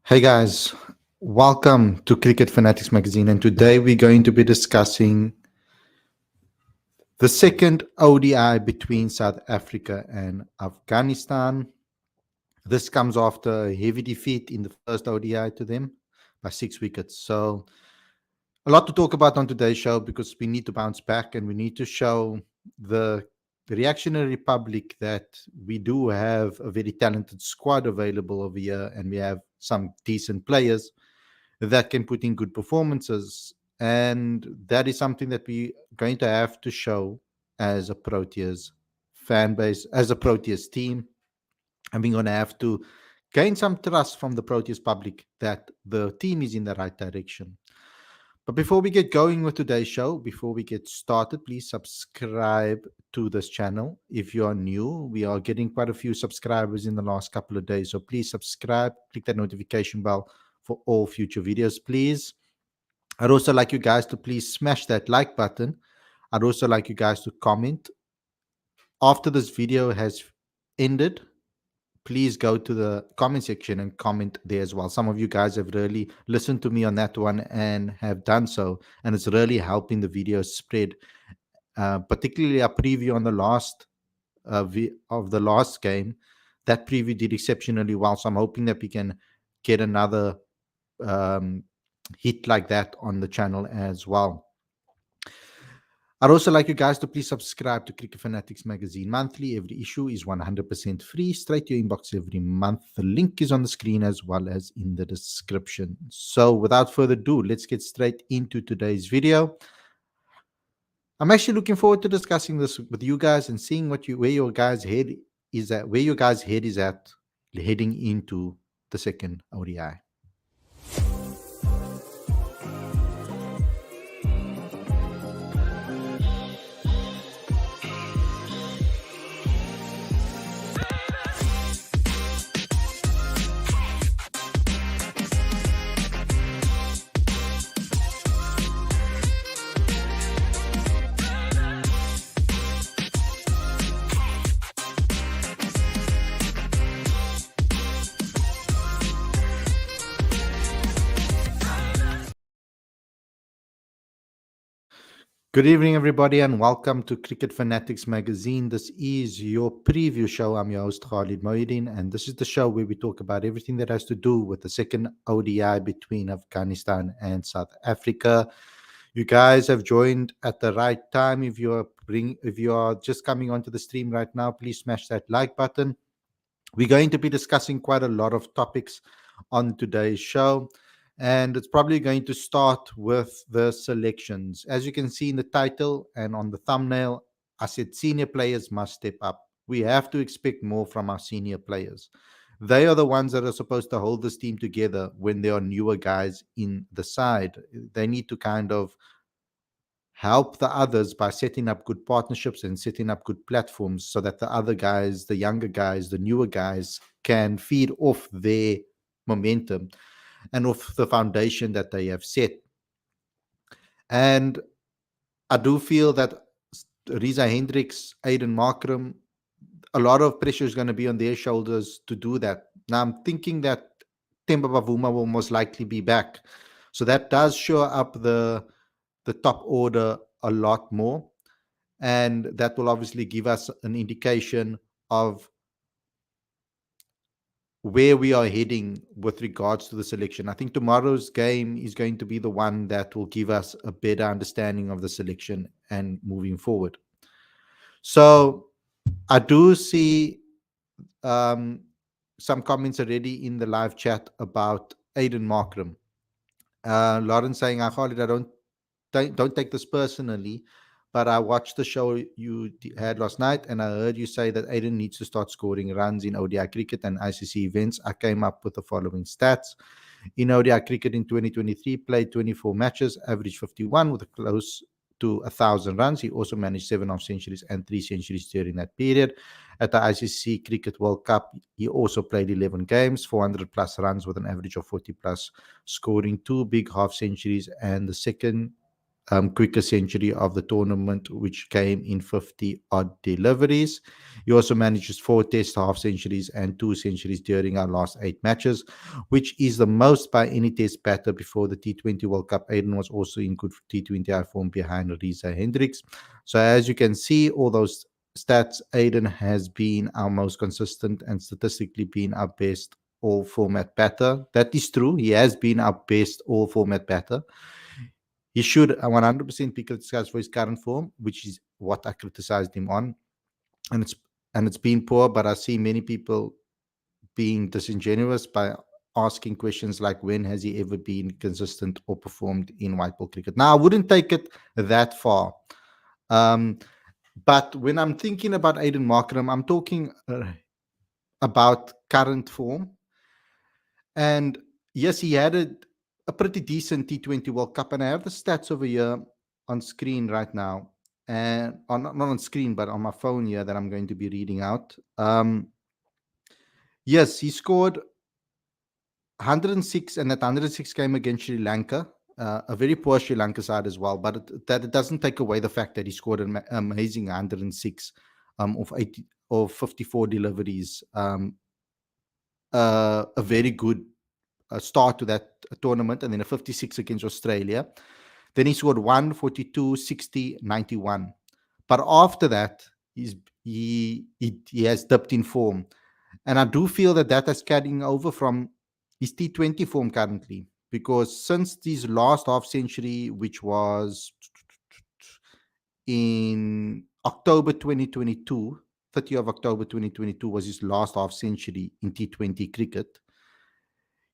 Hey guys, welcome to Cricket Fanatics Magazine, and today we're going to be discussing the second ODI between South Africa and Afghanistan. This comes after a heavy defeat in the first ODI to them by 6 wickets. So, a lot to talk about on today's show because we need to bounce back and we need to show the reactionary public that we do have a very talented squad available over here and we have some decent players that can put in good performances. And that is something that we're going to have to show as a Proteas fan base, as a Proteas team. And we're going to have to gain some trust from the Proteas public that the team is in the right direction. But before we get going with today's show, before we get started, please subscribe to this channel. If you are new, we are getting quite a few subscribers in the last couple of days. So please subscribe, click that notification bell for all future videos, please. I'd also like you guys to please smash that like button. I'd also like you guys to comment. After this video has ended, please go to the comment section and comment there as well. Some of you guys have really listened to me on that one and have done so, and it's really helping the video spread. Particularly a preview on the last of the last game, that preview did exceptionally well. So I'm hoping that we can get another hit like that on the channel as well. I'd also like you guys to please subscribe to Cricket Fanatics Magazine monthly. Every issue is 100% free, straight to your inbox every month. The link is on the screen as well as in the description. So without further ado, let's get straight into today's video. I'm actually looking forward to discussing this with you guys and seeing where your guys' head is at, heading into the second ODI. Good evening, everybody, and welcome to Cricket Fanatics Magazine. This is your preview show. I'm your host, Khalid, and this is the show where we talk about everything that has to do with the second ODI between Afghanistan and South Africa. You guys have joined at the right time. If you are just coming onto the stream right now, please smash that like button. We're going to be discussing quite a lot of topics on today's show. And it's probably going to start with the selections. As you can see in the title and on the thumbnail, I said senior players must step up. We have to expect more from our senior players. They are the ones that are supposed to hold this team together when there are newer guys in the side. They need to kind of help the others by setting up good partnerships and setting up good platforms so that the other guys, the younger guys, the newer guys can feed off their momentum and of the foundation that they have set. And I do feel that Riza Hendricks, Aiden Markram, a lot of pressure is going to be on their shoulders to do that. Now, I'm thinking that Temba Bavuma will most likely be back. So that does show up the top order a lot more. And that will obviously give us an indication of where we are heading with regards to the selection. I think tomorrow's game is going to be the one that will give us a better understanding of the selection and moving forward. So I do see some comments already in the live chat about Aiden Markram. Lauren saying, Khalid, don't take this personally, but I watched the show you had last night and I heard you say that Aiden needs to start scoring runs in ODI cricket and ICC events. I came up with the following stats. In ODI cricket in 2023, played 24 matches, averaged 51 with a close to 1,000 runs. He also managed 7 half centuries and 3 centuries during that period. At the ICC Cricket World Cup, he also played 11 games, 400 plus runs with an average of 40 plus, scoring 2 big half centuries and the second quickest century of the tournament, which came in 50 odd deliveries. He also manages 4 test half centuries and 2 centuries during our last 8 matches, which is the most by any test batter before the T20 World Cup. Aiden was also in good T20I form behind Reza Hendricks. So as you can see, all those stats, Aiden has been our most consistent and statistically been our best all format batter. That is true. He has been our best all format batter. He should 100% be criticized for his current form, which is what I criticized him on, and it's been poor. But I see many people being disingenuous by asking questions like, when has he ever been consistent or performed in white ball cricket? Now, I wouldn't take it that far. Um, but when I'm thinking about Aiden Markram, I'm talking about current form. And yes, he had a pretty decent T20 World Cup. And I have the stats over here on screen right now. And not on screen, but on my phone here that I'm going to be reading out. Yes, he scored 106, and that 106 came against Sri Lanka, a very poor Sri Lanka side as well. But it doesn't take away the fact that he scored an amazing 106 of 54 deliveries. A very good start to that tournament, and then a 56 against Australia. Then he scored 142, 60, 91. But after that, he has dipped in form. And I do feel that that is carrying over from his T20 form currently, because since this last half century, which was in October 2022, 30th of October 2022 was his last half century in T20 cricket.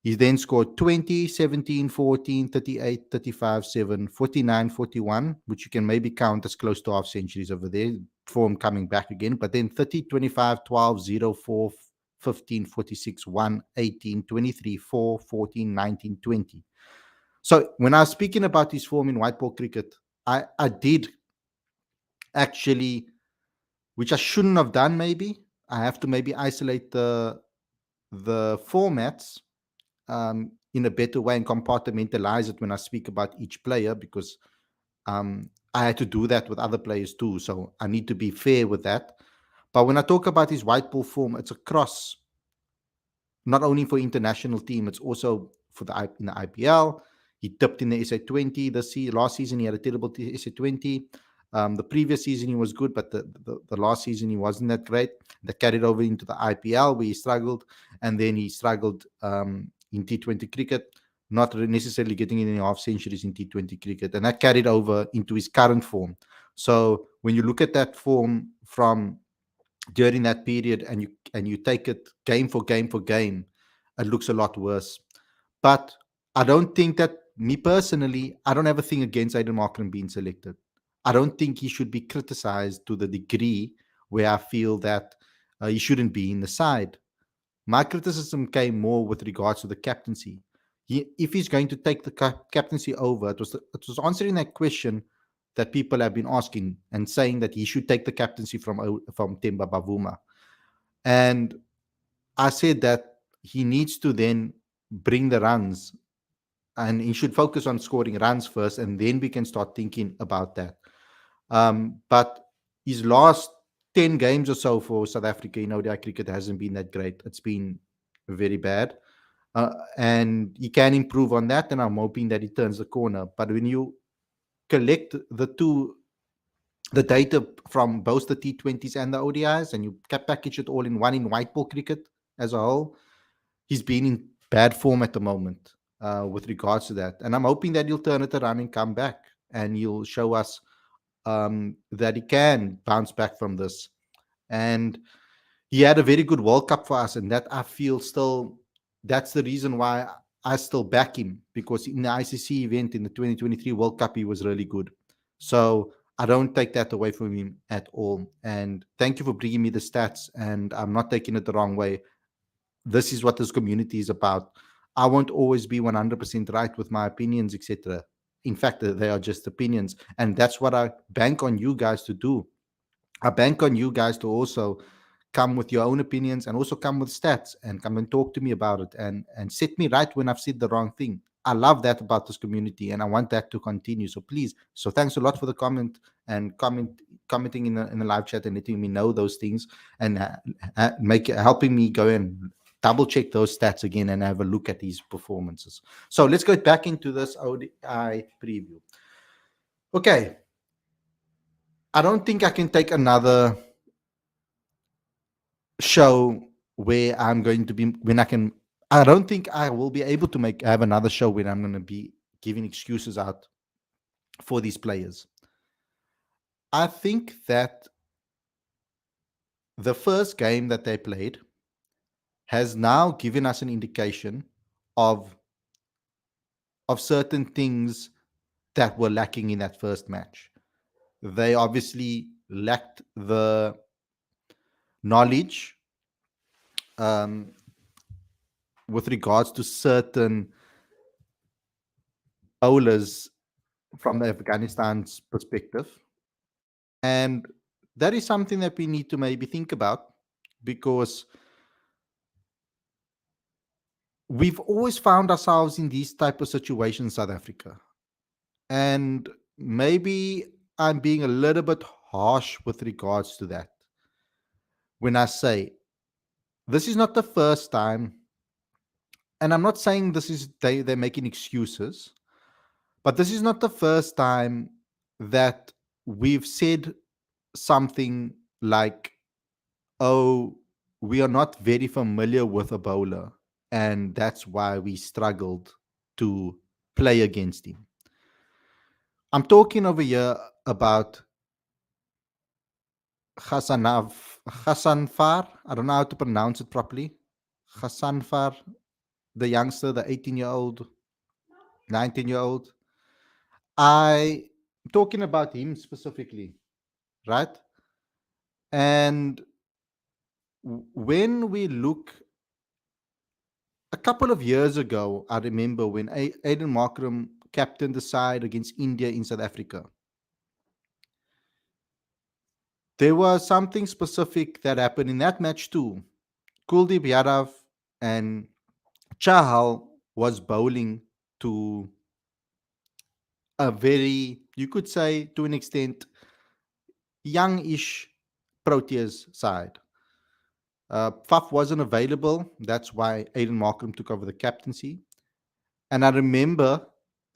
He then scored 20, 17, 14, 38, 35, 7, 49, 41, which you can maybe count as close to half centuries over there, form coming back again. But then 30, 25, 12, 0, 4, 15, 46, 1, 18, 23, 4, 14, 19, 20. So when I was speaking about his form in white ball cricket, I did actually, which I shouldn't have done maybe. I have to maybe isolate the formats in a better way and compartmentalize it when I speak about each player, because I had to do that with other players too. So I need to be fair with that. But when I talk about his white ball form, it's across, not only for international team, it's also for in the IPL. He dipped in the SA20 last season. He had a terrible SA20. The previous season he was good, but the last season he wasn't that great. That carried over into the IPL where he struggled, and then he struggled in T20 cricket, not necessarily getting in any half centuries in T20 cricket, and that carried over into his current form. So when you look at that form from during that period and you take it game for game for game, it looks a lot worse. But I don't think that, me personally, I don't have a thing against Aiden Markram being selected. I don't think he should be criticized to the degree where I feel that he shouldn't be in the side. My criticism came more with regards to the captaincy. If he's going to take the captaincy over, it was answering that question that people have been asking and saying that he should take the captaincy from Temba Bavuma. And I said that he needs to then bring the runs, and he should focus on scoring runs first, and then we can start thinking about that. But his last 10 games or so for South Africa in ODI cricket hasn't been that great. It's been very bad. And he can improve on that, and I'm hoping that he turns the corner. But when you collect the data from both the T20s and the ODIs, and you package it all in one in white ball cricket as a whole, he's been in bad form at the moment with regards to that. And I'm hoping that he'll turn it around and come back, and he'll show us that he can bounce back from this. And he had a very good World Cup for us, and that I feel still, that's the reason why I still back him, because in the ICC event in the 2023 World Cup, he was really good. So I don't take that away from him at all. And thank you for bringing me the stats, and I'm not taking it the wrong way. This is what this community is about. I won't always be 100% right with my opinions, etc. In fact, they are just opinions. And that's what I bank on you guys to do. I bank on you guys to also come with your own opinions, and also come with stats, and come and talk to me about it, and set me right when I've said the wrong thing. I love that about this community, and I want that to continue. So please, so thanks a lot for the comment and commenting in the live chat and letting me know those things, and make helping me go and double check those stats again and have a look at these performances. So let's go back into this ODI preview. Okay, I don't think I can take another show where I'm going to be when I can. I don't think I will be able to have another show where I'm going to be giving excuses out for these players. I think that the first game that they played has now given us an indication of certain things that were lacking in that first match. They obviously lacked the knowledge um, with regards to certain bowlers from the Afghanistan's perspective. And that is something that we need to maybe think about, because we've always found ourselves in these type of situations in South Africa. And maybe I'm being a little bit harsh with regards to that when I say this is not the first time, and I'm not saying this is they're making excuses, but this is not the first time that we've said something like, oh, we are not very familiar with a bowler, and that's why we struggled to play against him. I'm talking over here about Hassanfar. I don't know how to pronounce it properly. Hassanfar, the youngster, the 18-year-old, 19-year-old. I'm talking about him specifically, right? And when we look a couple of years ago, I remember when Aiden Markram captained the side against India in South Africa. There was something specific that happened in that match too. Kuldeep Yadav and Chahal was bowling to a very, you could say to an extent, youngish Proteas side. Faf wasn't available. That's why Aiden Markram took over the captaincy. And I remember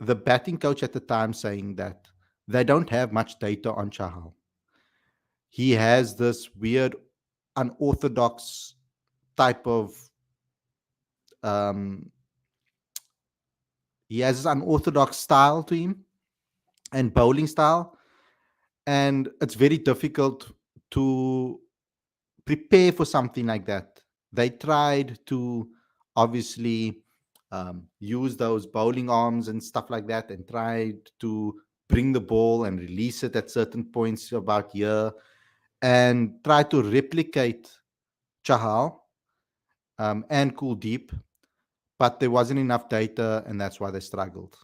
the batting coach at the time saying that they don't have much data on Chahal. He has this weird, unorthodox type of um, he has this unorthodox style to him and bowling style, and it's very difficult to prepare for something like that. They tried to obviously use those bowling arms and stuff like that, and tried to bring the ball and release it at certain points about here, and try to replicate Chahal and Kuldeep, but there wasn't enough data, and that's why they struggled.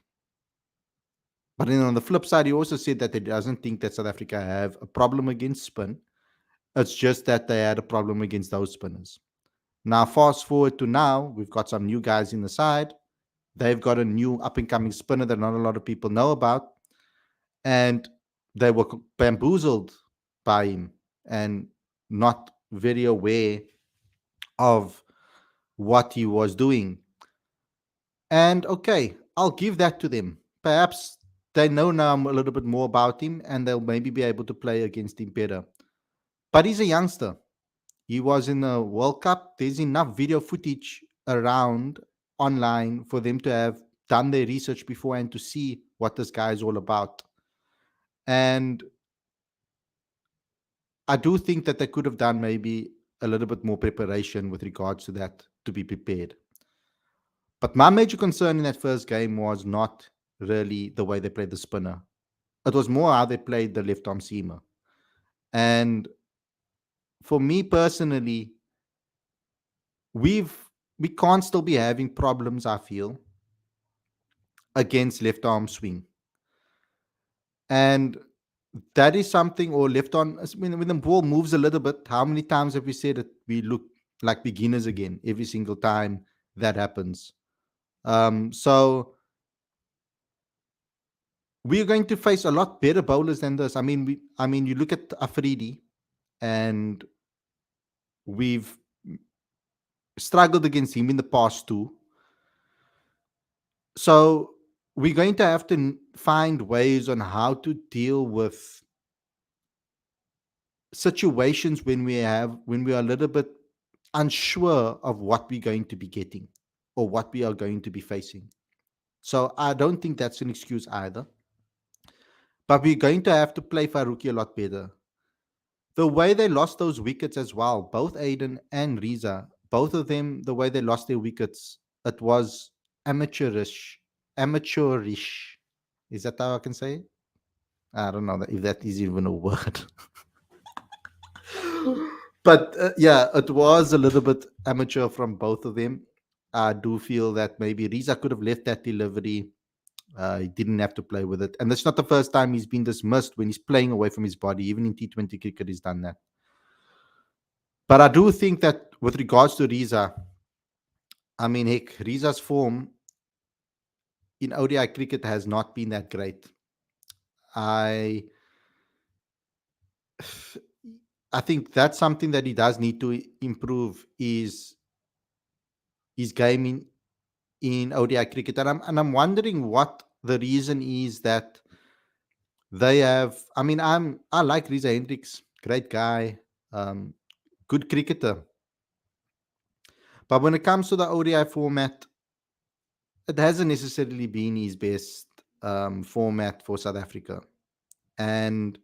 But then on the flip side, he also said that he doesn't think that South Africa have a problem against spin. It's just that they had a problem against those spinners. Now, fast forward to now, we've got some new guys in the side. They've got a new up and coming spinner that not a lot of people know about. And they were bamboozled by him and not very aware of what he was doing. And okay, I'll give that to them. Perhaps they know now a little bit more about him, and they'll maybe be able to play against him better. But he's a youngster. He was in the World Cup. There's enough video footage around online for them to have done their research before and to see what this guy is all about. And I do think that they could have done maybe a little bit more preparation with regards to that to be prepared. But my major concern in that first game was not really the way they played the spinner. It was more how they played the left arm seamer. And for me personally, we can't still be having problems, I feel, against left arm swing. And that is something, or left arm, when the ball moves a little bit, how many times have we said that we look like beginners again every single time that happens? So we're going to face a lot better bowlers than this. I mean, you look at Afridi, and we've struggled against him in the past too. So we're going to have to find ways on how to deal with situations when we are a little bit unsure of what we're going to be getting or what we are going to be facing. So I don't think that's an excuse either. But we're going to have to play Faruqi a lot better. The way they lost those wickets as well, both Aiden and Riza, both of them, the way they lost their wickets, it was amateurish. Amateurish. Is that how I can say it? I don't know if that is even a word. But yeah, it was a little bit amateur from both of them. I do feel that maybe Riza could have left that delivery. He didn't have to play with it. And that's not the first time he's been dismissed when he's playing away from his body. Even in T20 cricket, he's done that. But I do think that with regards to Riza, I mean, heck, Riza's form in ODI cricket has not been that great. I I think that's something that he does need to improve is his game in ODI cricket. And I'm wondering what the reason is that they have. I mean, I like Riza Hendricks, great guy, um, good cricketer. But when it comes to the ODI format, it hasn't necessarily been his best format for South Africa. And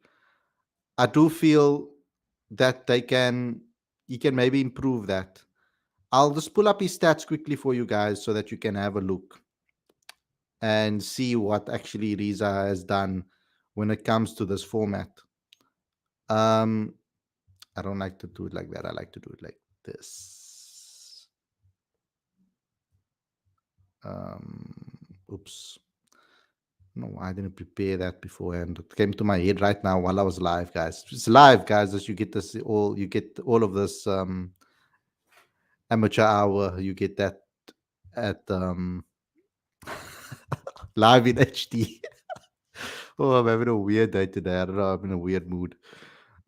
I do feel that he can maybe improve that. I'll just pull up his stats quickly for you guys so that you can have a look and see what actually Riza has done when it comes to this format. Um, I don't like to do it like that. I like to do it like this. Oops. No, I didn't prepare that beforehand. It came to my head right now while I was live, guys. It's live, guys. As you get this, you get all of this amateur hour. You get that at live in HD. Oh, I'm having a weird day today. I don't know. I'm in a weird mood.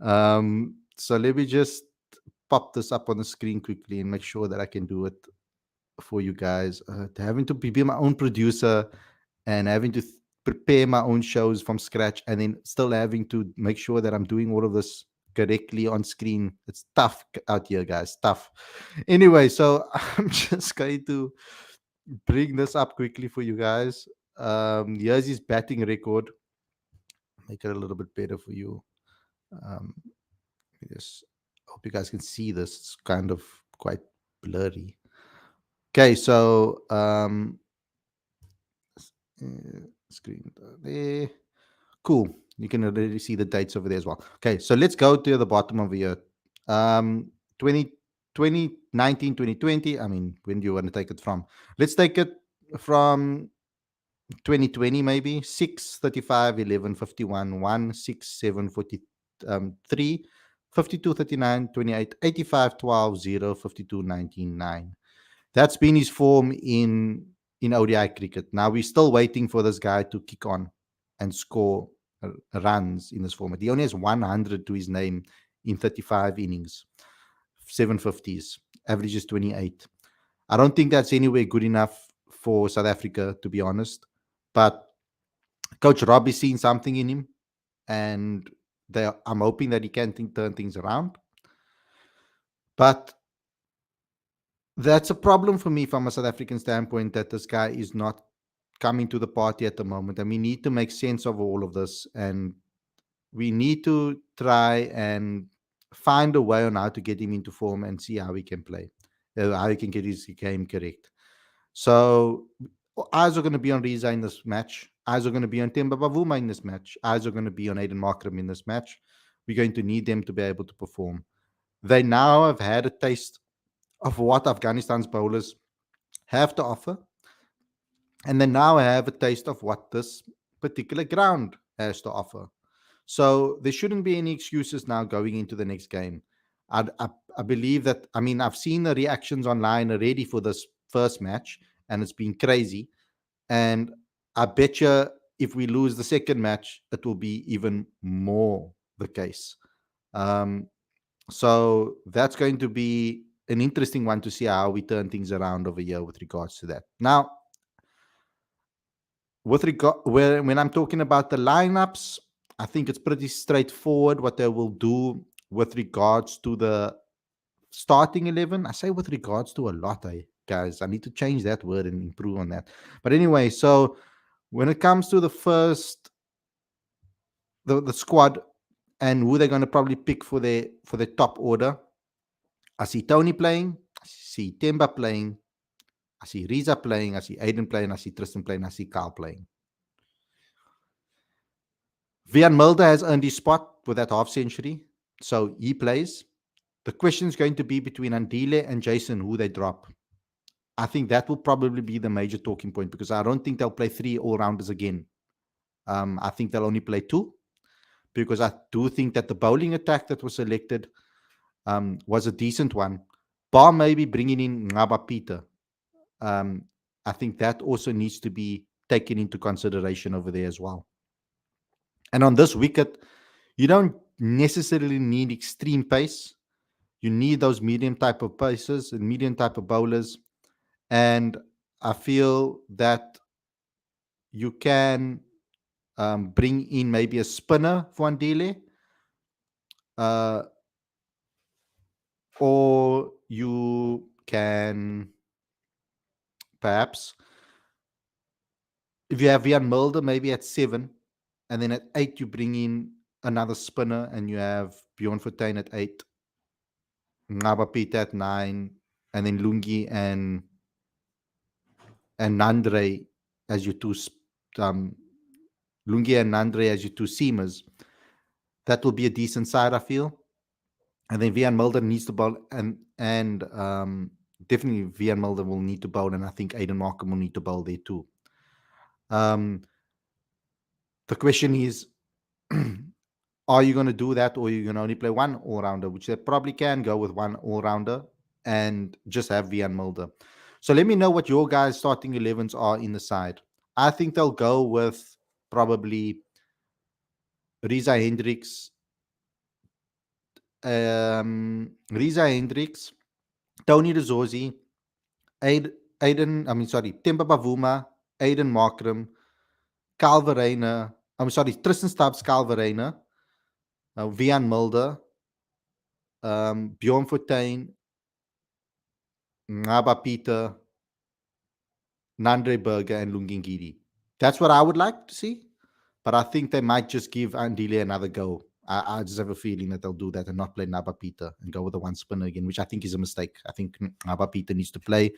So let me just pop this up on the screen quickly and make sure that I can do it for you guys. Having to be my own producer and having to prepare my own shows from scratch and then still having to make sure that I'm doing all of this correctly on screen. It's tough out here, guys. Tough. Anyway, so I'm just going to bring this up quickly for you guys. Here's his batting record. Make it a little bit better for you. Just hope you guys can see this. It's kind of quite blurry. Okay, so screen there. Cool. You can already see the dates over there as well. Okay, so let's go to the bottom of here. 2019, 2020. I mean, when do you want to take it from? Let's take it from 2020, maybe 6, 35, 11, 51, 1, 6, 7, 43, 52, 39, 28, 85, 12, 0, 52, 19, 9. That's been his form in ODI cricket. Now we're still waiting for this guy to kick on and score runs in this format. He only has 100 to his name in 35 innings, 750s, averages 28. I don't think that's anywhere good enough for South Africa, to be honest. But Coach Rob is seeing something in him, and I'm hoping that he can turn things around. But that's a problem for me from a South African standpoint, that this guy is not coming to the party at the moment. And we need to make sense of all of this. And we need to try and find a way on how to get him into form and see how he can play, how he can get his game correct. So eyes are going to be on Riza in this match. Eyes are going to be on Temba Bavuma in this match. Eyes are going to be on Aiden Markram in this match. We're going to need them to be able to perform. They now have had a taste of what Afghanistan's bowlers have to offer. And they now have a taste of what this particular ground has to offer. So there shouldn't be any excuses now going into the next game. I believe that, I mean, I've seen the reactions online already for this first match, and it's been crazy. And I bet you if we lose the second match, it will be even more the case. Um, so that's going to be an interesting one to see how we turn things around over here with regards to that. Now, with regard when I'm talking about the lineups, I think it's pretty straightforward what they will do with regards to the starting 11. I say with regards to a lot, guys. I need to change that word and improve on that. But anyway, so when it comes to the first, the squad and who they're going to probably pick for their top order, I see Tony playing, I see Temba playing, I see Riza playing, I see Aiden playing, I see Tristan playing, I see Carl playing. Vian Mulder has earned his spot with that half century, so he plays. The question is going to be between Andile and Jason, who they drop. I think that will probably be the major talking point because I don't think they'll play 3 all-rounders again. I think they'll only play 2 because I do think that the bowling attack that was selected was a decent one. Bar maybe bringing in Ngaba Peter. I think that also needs to be taken into consideration over there as well. And on this wicket, you don't necessarily need extreme pace. You need those medium type of paces and medium type of bowlers. And I feel that you can bring in maybe a spinner for Andile, or you can perhaps, if you have Jan Mulder, maybe at 7, and then at 8 you bring in another spinner, and you have Bjorn Fortuin at 8, Ngabapita at 9, and then Lungi and Nandre as your two Lungi and Nandre as your two seamers. That will be a decent side, I feel. And then Vian Mulder needs to bowl, and definitely Vian Mulder will need to bowl, and I think Aiden Markham will need to bowl there too. The question is, are you going to do that, or are you going to only play one all-rounder, which they probably can go with one all-rounder and just have Vian Mulder. So let me know what your guys' starting 11s are in the side. I think they'll go with probably Riza Hendricks, Tony Rizorzi, Temba Bavuma, Aiden Markram, Calverena, Tristan Stubbs, Calverena, Vian Mulder, Bjorn Fortuin, Ngaba Peter, Nandre Berger, and Lungingiri. That's what I would like to see, but I think they might just give Andile another go. I just have a feeling that they'll do that and not play Naba Peter and go with the one spinner again, which I think is a mistake. I think Naba Peter needs to play.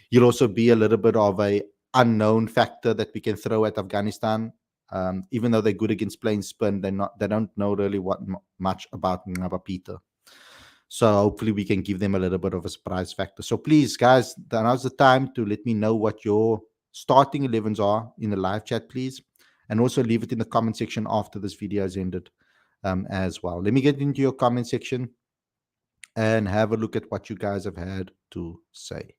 He'll also be a little bit of a unknown factor that we can throw at Afghanistan. Even though they're good against playing spin, they don't know really much about Naba Peter. So hopefully we can give them a little bit of a surprise factor. So please, guys, now's the time to let me know what your starting 11s are in the live chat, please. And also leave it in the comment section after this video has ended as well. Let me get into your comment section and have a look at what you guys have had to say.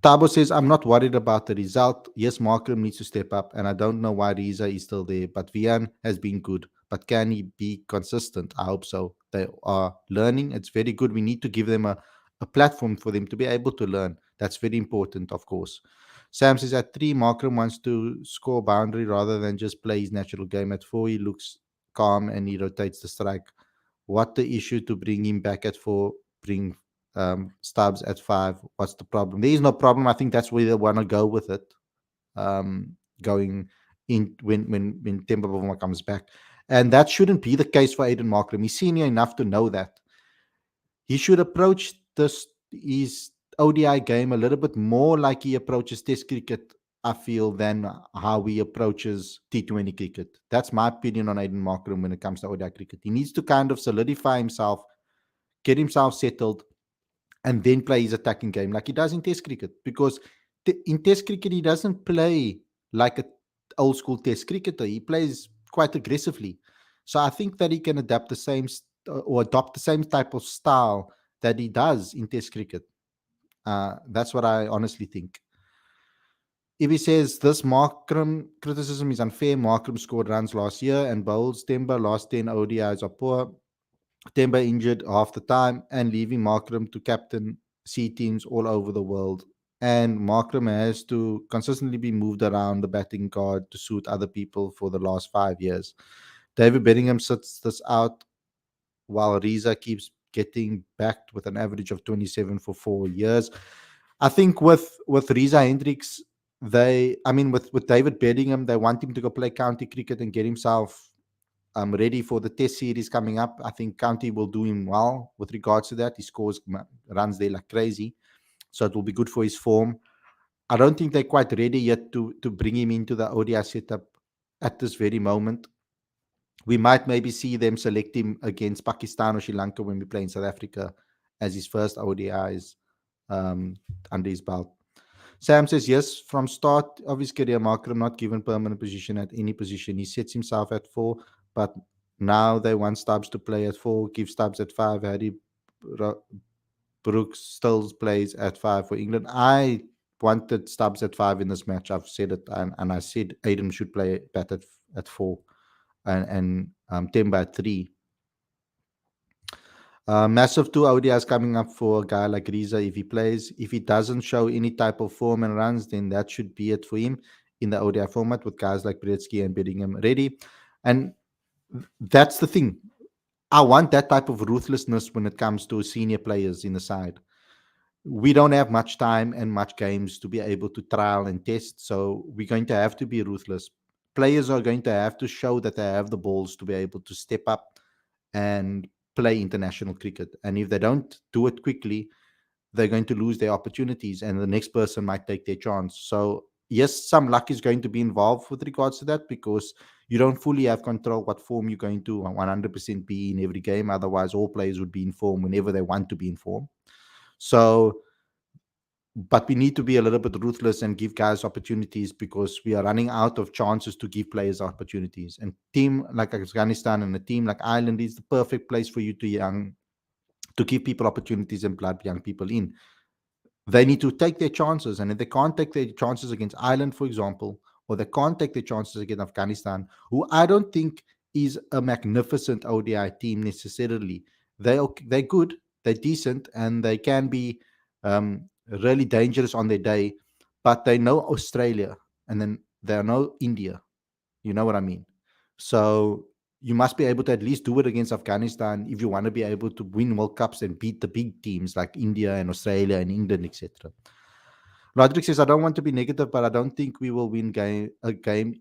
Tabo says, I'm not worried about the result. Yes, Markham needs to step up, and I don't know why Riza is still there, but Vian has been good. But can he be consistent? I hope so. They are learning. It's very good. We need to give them a platform for them to be able to learn. That's very important, of course. Sam says at 3, Markham wants to score boundary rather than just play his natural game. At 4, he looks calm and he rotates the strike. What the issue to bring him back at 4, bring Stubbs at 5? What's the problem? There is no problem. I think that's where they want to go with it. Going in when Temba Bavuma comes back. And that shouldn't be the case for Aiden Markram. He's senior enough to know that. He should approach his ODI game a little bit more like he approaches Test cricket, I feel, than how he approaches T20 cricket. That's my opinion on Aiden Markram when it comes to ODI cricket. He needs to kind of solidify himself, get himself settled, and then play his attacking game like he does in Test cricket. Because in Test cricket, he doesn't play like an old school Test cricketer. He plays quite aggressively. So I think that he can adapt the same or adopt the same type of style that he does in Test cricket. That's what I honestly think. If he says this Markram criticism is unfair, Markram scored runs last year and bowls. Temba last 10 ODIs are poor. Temba injured half the time and leaving Markram to captain C teams all over the world. And Markram has to consistently be moved around the batting guard to suit other people for the last 5 years. David Bedingham sits this out while Riza keeps getting backed with an average of 27 for 4 years. I think with Riza Hendricks, with David Bedingham, they want him to go play county cricket and get himself ready for the test series coming up. I think county will do him well with regards to that. He scores runs there like crazy, so it will be good for his form. I don't think they're quite ready yet to bring him into the ODI setup at this very moment. We might maybe see them select him against Pakistan or Sri Lanka when we play in South Africa as his first ODIs um, under his belt. Sam says yes, from start of his career, Markram not given permanent position at any position. He sets himself at 4, but now they want Stubbs to play at 4, give Stubbs at 5. Harry Brooks still plays at 5 for England. I wanted Stubbs at 5 in this match. I've said it, and I said Aiden should play bat at 4 and Temba at 3. Massive 2 ODIs coming up for a guy like Riza if he plays. If he doesn't show any type of form and runs, then that should be it for him in the ODI format with guys like Brzezinski and Bedingham ready. And that's the thing. I want that type of ruthlessness when it comes to senior players in the side. We don't have much time and much games to be able to trial and test. So we're going to have to be ruthless. Players are going to have to show that they have the balls to be able to step up and play international cricket. And if they don't do it quickly, they're going to lose their opportunities and the next person might take their chance. So, yes, some luck is going to be involved with regards to that because you don't fully have control what form you're going to 100% be in every game. Otherwise, all players would be in form whenever they want to be in form. So, but we need to be a little bit ruthless and give guys opportunities because we are running out of chances to give players opportunities. And team like Afghanistan and a team like Ireland is the perfect place for you to give people opportunities and blood young people in. They need to take their chances, and if they can't take their chances against Ireland, for example, or they can't take their chances against Afghanistan, who I don't think is a magnificent ODI team necessarily. They're good, they're decent, and they can be really dangerous on their day, but they know Australia, and then they know India. You know what I mean? So you must be able to at least do it against Afghanistan if you want to be able to win World Cups and beat the big teams like India and Australia and England, etc. Roderick says, I don't want to be negative, but I don't think we will win a game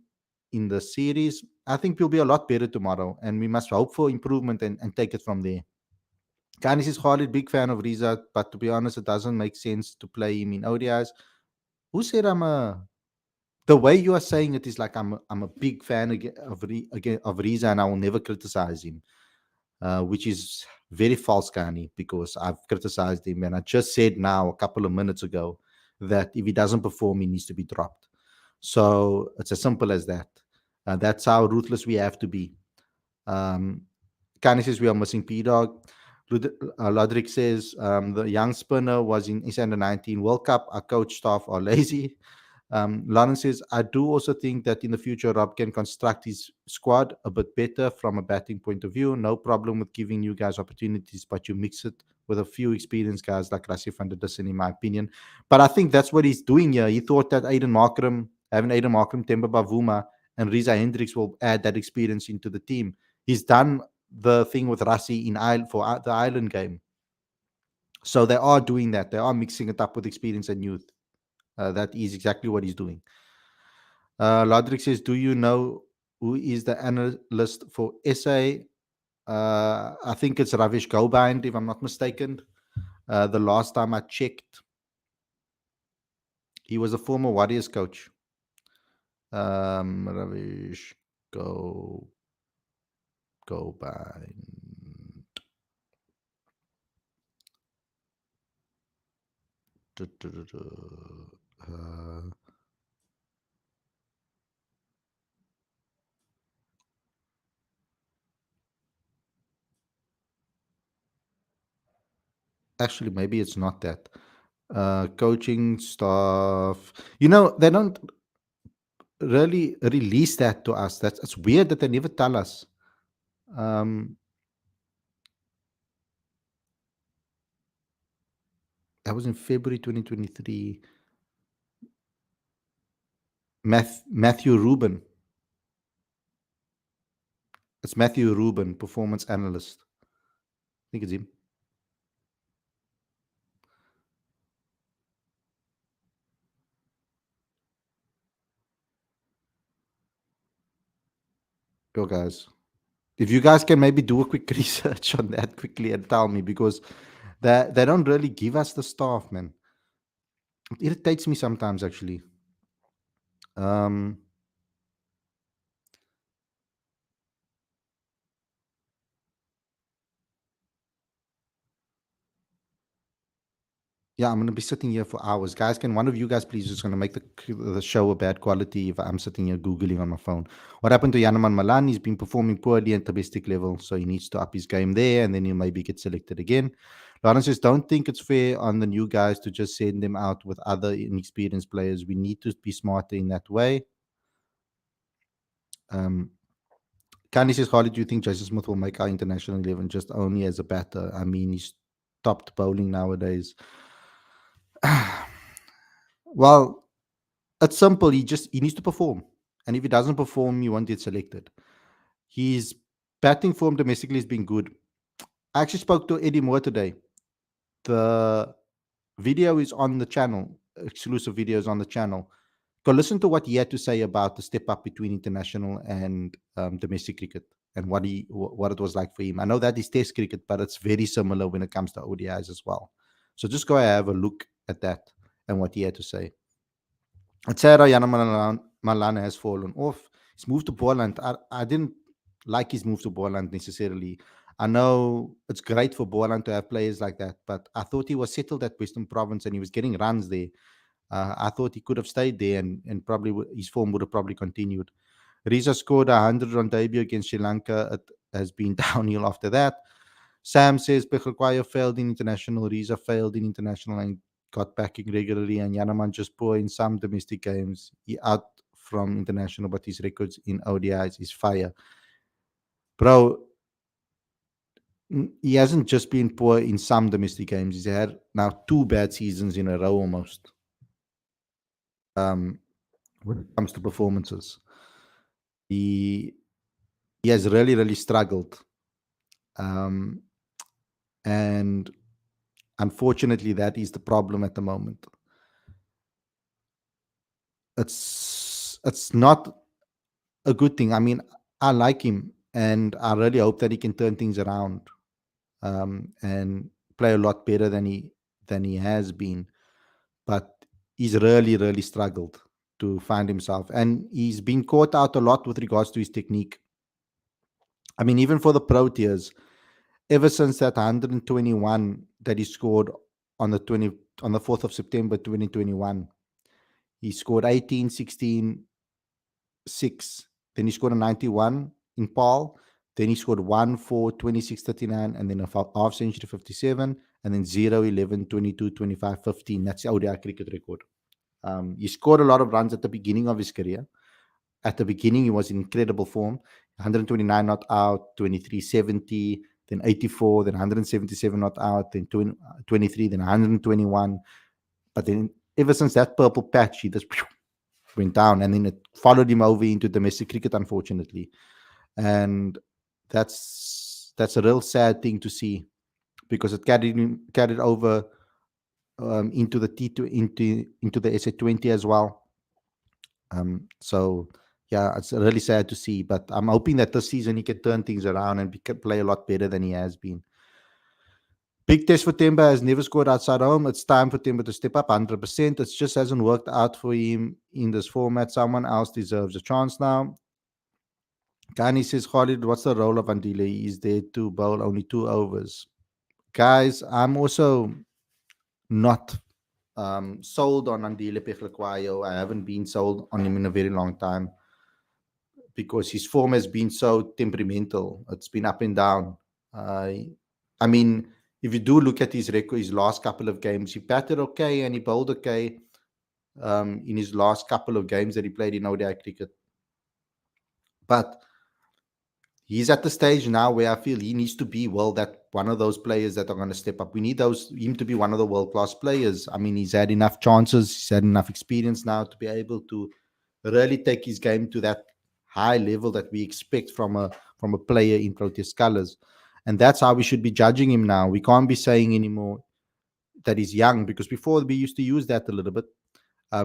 in the series. I think we'll be a lot better tomorrow, and we must hope for improvement and take it from there. Kani says, Khalid, big fan of Riza, but to be honest, it doesn't make sense to play him in ODIs. Who said I'm a the way you are saying it is like I'm a big fan of Riza and I will never criticize him, which is very false, Kani, because I've criticized him and I just said now a couple of minutes ago that if he doesn't perform, he needs to be dropped. So it's as simple as that. That's how ruthless we have to be. Um, Kani says we are missing P Dog. Lodrick says the young spinner was in East Under 19 World Cup. Our coach staff are lazy. Lawrence says, I do also think that in the future, Rob can construct his squad a bit better from a batting point of view. No problem with giving new guys opportunities, but you mix it with a few experienced guys like Rasif van der Dussen, in my opinion. But I think that's what he's doing here. He thought that having Aiden Markram, Temba Bavuma, and Riza Hendricks will add that experience into the team. He's done the thing with Rassi in Ireland for the Ireland game. So they are doing that. They are mixing it up with experience and youth. That is exactly what he's doing. Lodrick says, do you know who is the analyst for SA? I think it's Ravish Gobind, if I'm not mistaken. The last time I checked, he was a former Warriors coach. Ravish Gobind. Uh, Actually, maybe it's not that. Coaching staff. You know, they don't really release that to us. That's it's weird that they never tell us. Um, that was in February 2023. Matthew Rubin. It's Matthew Rubin, performance analyst. I think it's him. Yo, guys. If you guys can maybe do a quick research on that quickly and tell me, because they don't really give us the staff, man. It irritates me sometimes, actually. Um, yeah, I'm gonna be sitting here for hours, guys. Can one of you guys please just gonna make the show a bad quality if I'm sitting here googling on my phone? What happened to Yanaman Malan? He's been performing poorly at domestic level, so he needs to up his game there, and then he'll maybe get selected again. Lawrence says, don't think it's fair on the new guys to just send them out with other inexperienced players. We need to be smarter in that way. Um, Candy says, Khalid, do you think Jason Smith will make our international 11 just only as a batter? I mean, he's stopped bowling nowadays. Well, it's simple. He needs to perform, and if he doesn't perform, he won't get selected. His batting form domestically has been good. I actually spoke to Eddie Moore today. The video is on the channel. Exclusive videos on the channel. Go listen to what he had to say about the step up between international and domestic cricket, and what it was like for him. I know that is Test cricket, but it's very similar when it comes to ODIs as well. So just go and have a look at that and what he had to say. It's sad how Yana Malana has fallen off. He's moved to Borland. I didn't like his move to Borland necessarily. I know it's great for Borland to have players like that, but I thought he was settled at Western Province and he was getting runs there. I thought he could have stayed there and probably his form would have probably continued. Riza scored 100 on debut against Sri Lanka. It has been downhill after that. Sam says Pekhlquayo failed in international. Riza failed in international and got backing regularly. And Yanaman just poor in some domestic games. He out from international, but his records in ODIs is fire. Bro, he hasn't just been poor in some domestic games. He's had now 2 bad seasons in a row almost. When it comes to performances, he he has really struggled, um, and unfortunately, that is the problem at the moment. It's not a good thing. I mean, I like him, and I really hope that he can turn things around, and play a lot better than he has been. But he's really struggled to find himself, and he's been caught out a lot with regards to his technique. I mean, even for the Proteas, ever since that 121 that he scored on the 20 on the 4th of September 2021, he scored 18, 16, 6. Then he scored a 91 in Paul. Then he scored 1, 4, 26, 39, and then a half century 57, and then 0, 11, 22, 25, 15. That's the ODI cricket record. He scored a lot of runs at the beginning of his career. At the beginning, he was in incredible form. 129 not out, 23 70, then 84, then 177 not out, then 23, then 121. But then ever since that purple patch, he just went down, and then it followed him over into domestic cricket, unfortunately. And that's a real sad thing to see, because it carried over into the into the SA20 as well. So yeah, it's really sad to see, but I'm hoping that this season he can turn things around and play a lot better than he has been. Big test for Temba, has never scored outside home. It's time for Temba to step up 100%. It just hasn't worked out for him in this format. Someone else deserves a chance now. Kani says, Khalid, what's the role of Andile? He's there to bowl only 2 overs. Guys, I'm also not sold on Andile Pekhlquayo. I haven't been sold on him in a very long time, because his form has been so temperamental. It's been up and down. I mean, if you do look at his record, his last couple of games, he batted okay and he bowled okay in his last couple of games that he played in ODI cricket. But he's at the stage now where I feel he needs to be, well, that one of those players that are going to step up. We need him to be one of the world class players. I mean, he's had enough chances, he's had enough experience now to be able to really take his game to that high level that we expect from a player in Proteas colours. And that's how we should be judging him now. We can't be saying anymore that he's young, because before we used to use that a little bit,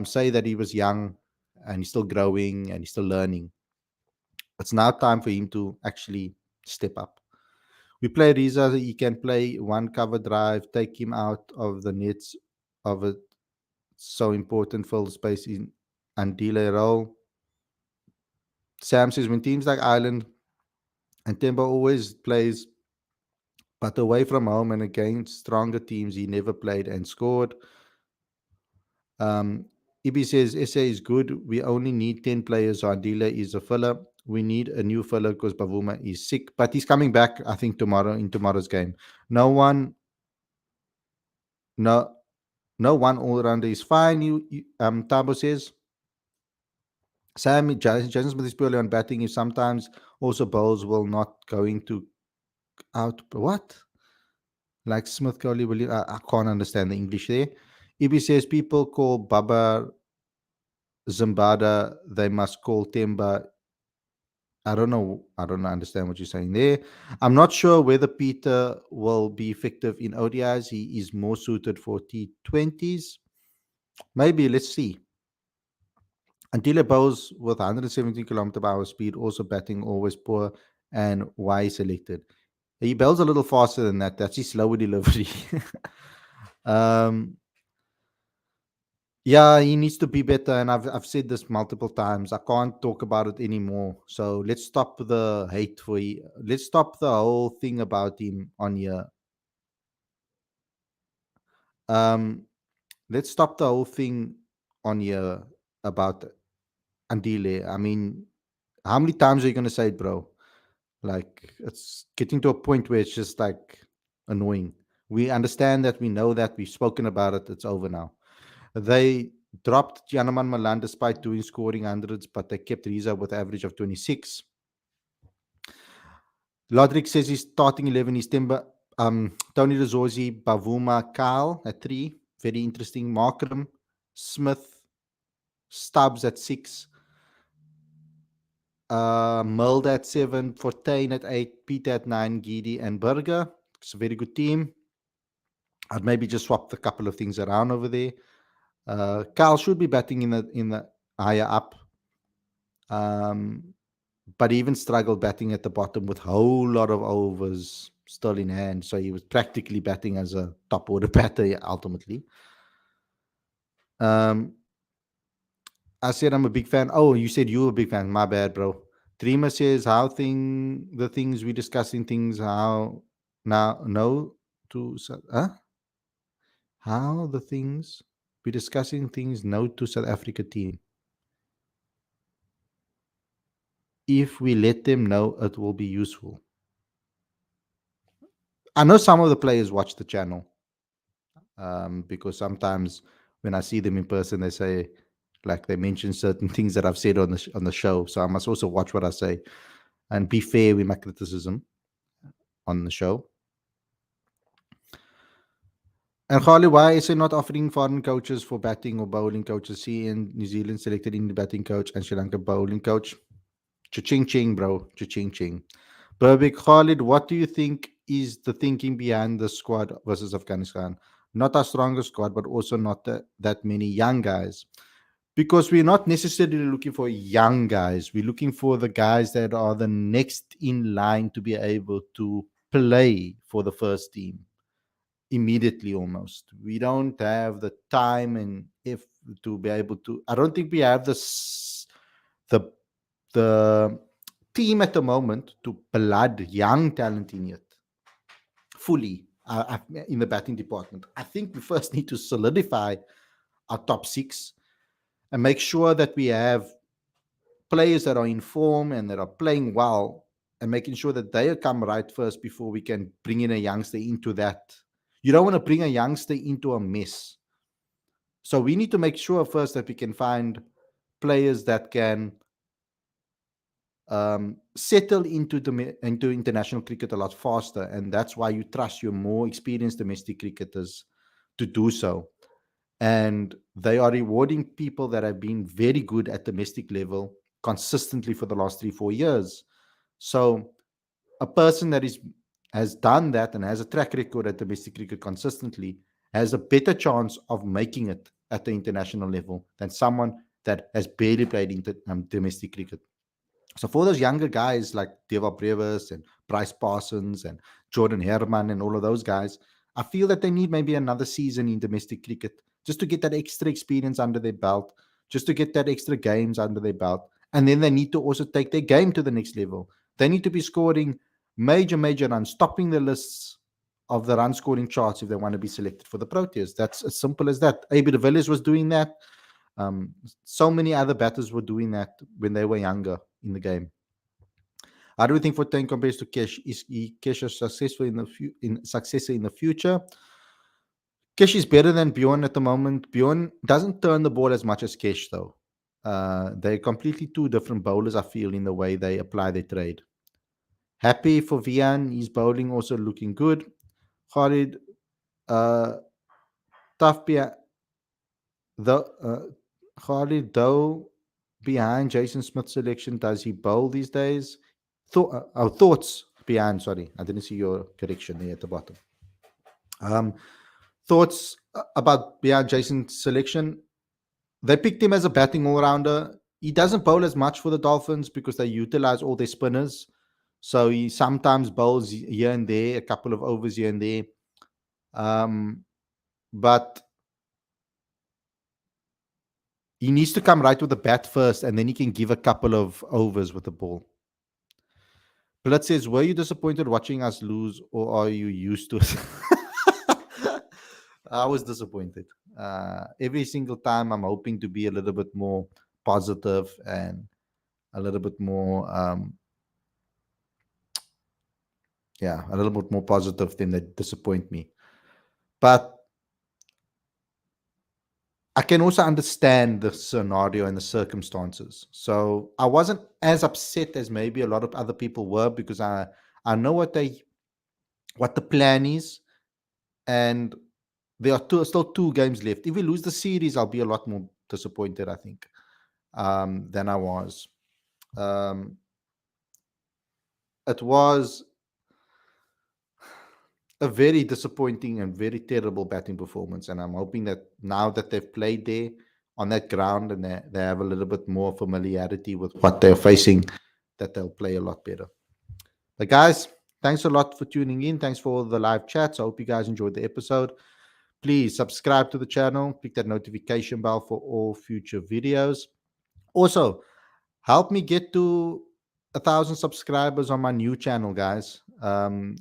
say that he was young and he's still growing and he's still learning. It's now time for him to actually step up. We play Riza, he can play one cover drive, take him out of the nets of it. So important, fill the space in and delay role. Sam says when teams like Ireland and Temba always plays, but away from home and against stronger teams, he never played and scored. Ibi says SA is good. We only need 10 players. Andile is a filler. We need a new filler because Bavuma is sick, but he's coming back, I think, tomorrow in tomorrow's game. No one, no, no one all rounder is fine. Tabo says. Sam Jason Smith is purely on batting. If sometimes also bowls will not going to out. What? Like Smith Kohli, I can't understand the English there. Ibi says people call Baba Zimbada, they must call Temba. I don't know. I don't understand what you're saying there. I'm not sure whether Peter will be effective in ODIs. He is more suited for T20s. Maybe. Let's see. Antile Bowes with 117 kilometer per hour speed, also batting always poor, and why selected. He bowls a little faster than that. That's his slower delivery. um, Yeah, he needs to be better, and I've said this multiple times. I can't talk about it anymore. So let's stop the hate for you. Let's stop the whole thing about him on here. Um, let's stop the whole thing on here about Andile. I mean, how many times are you gonna say it, bro? Like, it's getting to a point where it's just like annoying. We understand that, we know that, we've spoken about it. It's over now. They dropped Janaman Malan despite doing scoring hundreds, but they kept Riza with average of 26. Lodrick says he's starting 11 is Timber, Tony Rizorzi, Bavuma, Kyle at 3. Very interesting. Markram, Smith, Stubbs at 6. Mulder at 7. Fortain at 8. Peter at 9. Gidi and Berger. It's a very good team. I'd maybe just swap a couple of things around over there. Kyle should be batting in the higher up. But he even struggled batting at the bottom with a whole lot of overs still in hand. So he was practically batting as a top order batter ultimately. I said I'm a big fan. Oh, you said you were a big fan. My bad, bro. Dreamer says the things we discussing things how now no to how the things we discussing things no to South Africa team. If we let them know, it will be useful. I know some of the players watch the channel, because sometimes when I see them in person, they say, like, they mention certain things that I've said on the show. So I must also watch what I say and be fair with my criticism on the show. And Khalid, why is he not offering foreign coaches for batting or bowling coaches? See, in New Zealand selected in the batting coach and Sri Lanka bowling coach. Cha-ching ching, bro. Cha-ching ching. Burbik, Khalid, what do you think is the thinking behind the squad versus Afghanistan? Not our strongest squad, but also not that many young guys. Because we're not necessarily looking for young guys. We're looking for the guys that are the next in line to be able to play for the first team immediately almost. We don't have the time and if to be able to. I don't think we have the team at the moment to blood young talent in it fully in the batting department. I think we first need to solidify our top 6 and make sure that we have players that are in form and that are playing well, and making sure that they come right first before we can bring in a youngster into that You don't want to bring a youngster into a mess. So we need to make sure first that we can find players that can settle into international cricket a lot faster, and that's why you trust your more experienced domestic cricketers to do so. And they are rewarding people that have been very good at domestic level consistently for the last 3-4 years. So a person that is has done that and has a track record at domestic cricket consistently has a better chance of making it at the international level than someone that has barely played domestic cricket. So for those younger guys like Deva Brevis and Bryce Parsons and Jordan Herman and all of those guys, I feel that they need maybe another season in domestic cricket just to get that extra experience under their belt, just to get that extra games under their belt. And then they need to also take their game to the next level. They need to be scoring major runs, topping the lists of the run scoring charts if they want to be selected for the Proteas. That's as simple as that. AB de Villiers was doing that. So many other batters were doing that when they were younger in the game. How do we think Fortuin compares to Kesh? Is Kesh successful successor in the future? Kesh is better than Bjorn at the moment. Bjorn doesn't turn the ball as much as Kesh, though. They're completely two different bowlers, I feel, in the way they apply their trade. Happy for Vian. His bowling also looking good. Khalid, tough Khalid, though, behind Jason Smith's selection, does he bowl these days? Thoughts behind, sorry. I didn't see your correction there at the bottom. Thoughts about behind Jason's selection. They picked him as a batting all-rounder. He doesn't bowl as much for the Dolphins because they utilize all their spinners. So he sometimes bowls here and there, a couple of overs here and there. But he needs to come right with the bat first, and then he can give a couple of overs with the ball. Blood says, were you disappointed watching us lose, or are you used to it? I was disappointed. Every single time I'm hoping to be a little bit more positive and a little bit more, a little bit more positive than they disappoint me. But I can also understand the scenario and the circumstances. So I wasn't as upset as maybe a lot of other people were because I know what the plan is, and there are still 2 games left. If we lose the series, I'll be a lot more disappointed, I think, than I was. It was a very disappointing and very terrible batting performance, and I'm hoping that now that they've played there on that ground and they have a little bit more familiarity with what they're facing, that they'll play a lot better. But guys, thanks a lot for tuning in. Thanks for all the live chats. I hope you guys enjoyed the episode. Please subscribe to the channel, click that notification bell for all future videos. Also, help me get to 1,000 subscribers on my new channel, guys.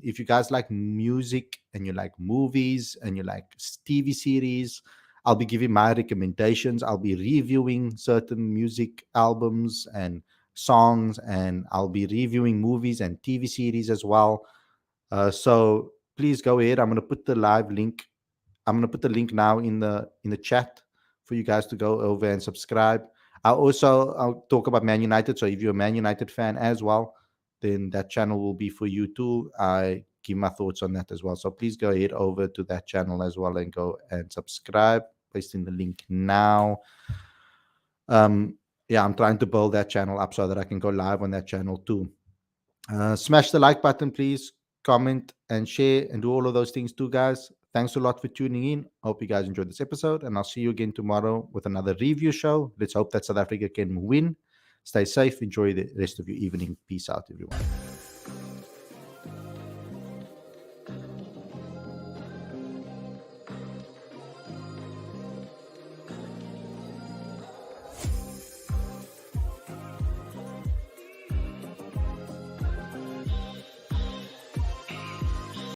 If you guys like music and you like movies and you like TV series, I'll be giving my recommendations. I'll be reviewing certain music albums and songs, and I'll be reviewing movies and TV series as well. So please go ahead. I'm going to put the live link. I'm going to put the link now in the chat for you guys to go over and subscribe. I'll talk about Man United. So if you're a Man United fan as well, then that channel will be for you too. I give my thoughts on that as well. So please go ahead over to that channel as well and go and subscribe. Pasting the link now. I'm trying to build that channel up so that I can go live on that channel too. Smash the like button, please. Comment and share and do all of those things too, guys. Thanks a lot for tuning in. Hope you guys enjoyed this episode, and I'll see you again tomorrow with another review show. Let's hope that South Africa can win. Stay safe. Enjoy the rest of your evening. Peace out, everyone.